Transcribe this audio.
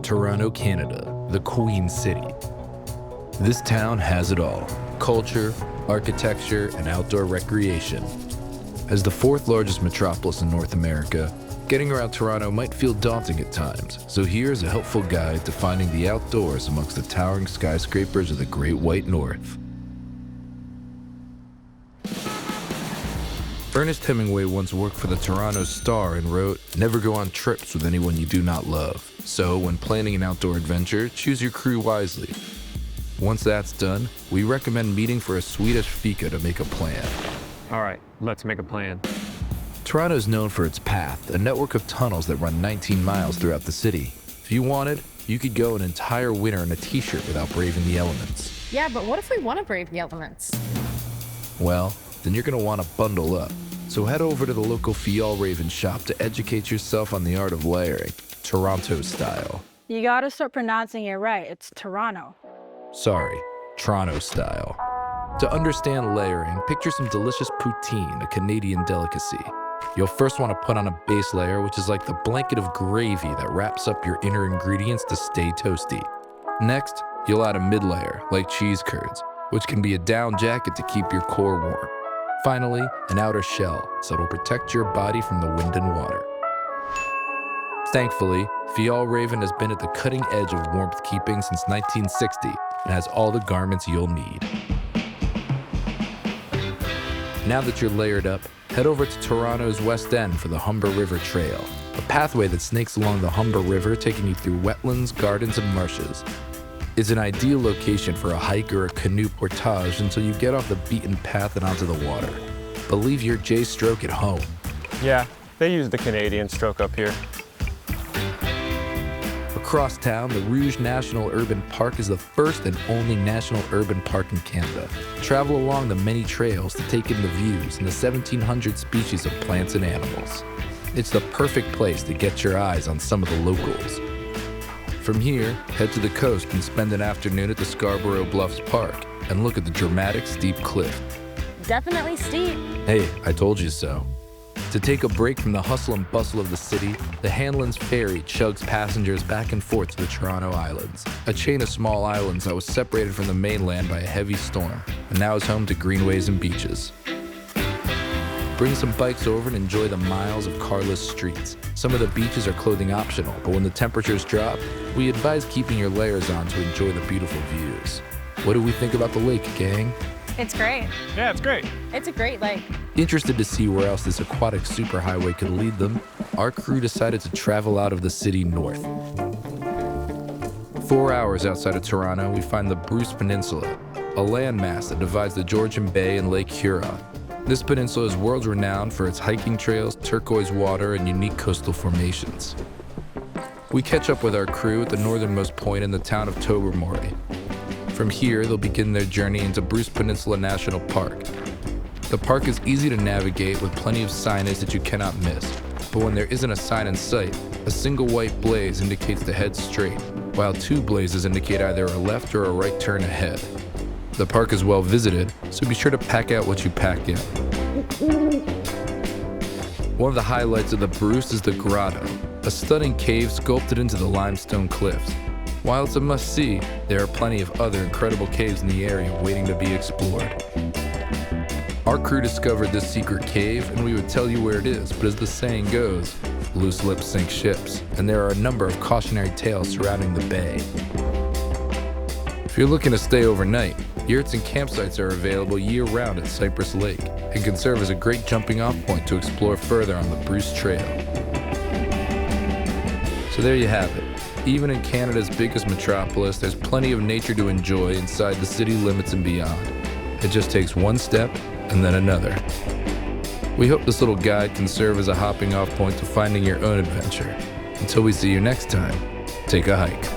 Toronto, Canada, the Queen City. This town has it all: culture, architecture, and outdoor recreation. As the fourth largest metropolis in North America, getting around Toronto might feel daunting at times, so here's a helpful guide to finding the outdoors amongst the towering skyscrapers of the Great White North. Ernest Hemingway once worked for the Toronto Star and wrote, "Never go on trips with anyone you do not love." So when planning an outdoor adventure, choose your crew wisely. Once that's done, we recommend meeting for a Swedish fika to make a plan. All right, let's make a plan. Toronto is known for its path, a network of tunnels that run 19 miles throughout the city. If you wanted, you could go an entire winter in a t-shirt without braving the elements. Yeah, but what if we want to brave the elements? Well, then you're going to want to bundle up. So head over to the local Fjallraven shop to educate yourself on the art of layering, Toronto style. You gotta start pronouncing it right. It's Toronto. Sorry, Toronto style. To understand layering, picture some delicious poutine, a Canadian delicacy. You'll first want to put on a base layer, which is like the blanket of gravy that wraps up your inner ingredients to stay toasty. Next, you'll add a mid-layer, like cheese curds, which can be a down jacket to keep your core warm. Finally, an outer shell, so it'll protect your body from the wind and water. Thankfully, Fjallraven has been at the cutting edge of warmth keeping since 1960 and has all the garments you'll need. Now that you're layered up, head over to Toronto's West End for the Humber River Trail, a pathway that snakes along the Humber River, taking you through wetlands, gardens, and marshes. It's an ideal location for a hike or a canoe portage until you get off the beaten path and onto the water. But leave your J-stroke at home. Yeah, they use the Canadian stroke up here. Across town, the Rouge National Urban Park is the first and only national urban park in Canada. Travel along the many trails to take in the views and the 1,700 species of plants and animals. It's the perfect place to get your eyes on some of the locals. From here, head to the coast and spend an afternoon at the Scarborough Bluffs Park and look at the dramatic steep cliff. Definitely steep. Hey, I told you so. To take a break from the hustle and bustle of the city, the Hanlan's Ferry chugs passengers back and forth to the Toronto Islands, a chain of small islands that was separated from the mainland by a heavy storm, and now is home to greenways and beaches. Bring some bikes over and enjoy the miles of carless streets. Some of the beaches are clothing optional, but when the temperatures drop, we advise keeping your layers on to enjoy the beautiful views. What do we think about the lake, gang? It's great. Yeah, it's great. It's a great lake. Interested to see where else this aquatic superhighway could lead them, our crew decided to travel out of the city north. 4 hours outside of Toronto, we find the Bruce Peninsula, a landmass that divides the Georgian Bay and Lake Huron. This peninsula is world-renowned for its hiking trails, turquoise water, and unique coastal formations. We catch up with our crew at the northernmost point in the town of Tobermory. From here, they'll begin their journey into Bruce Peninsula National Park. The park is easy to navigate with plenty of signage that you cannot miss, but when there isn't a sign in sight, a single white blaze indicates to head straight, while 2 blazes indicate either a left or a right turn ahead. The park is well visited, so be sure to pack out what you pack in. One of the highlights of the Bruce is the Grotto, a stunning cave sculpted into the limestone cliffs. While it's a must-see, there are plenty of other incredible caves in the area waiting to be explored. Our crew discovered this secret cave, and we would tell you where it is, but as the saying goes, loose lips sink ships, and there are a number of cautionary tales surrounding the bay. If you're looking to stay overnight, yurts and campsites are available year-round at Cypress Lake and can serve as a great jumping-off point to explore further on the Bruce Trail. So there you have it. Even in Canada's biggest metropolis, there's plenty of nature to enjoy inside the city limits and beyond. It just takes one step and then another. We hope this little guide can serve as a hopping-off point to finding your own adventure. Until we see you next time, take a hike.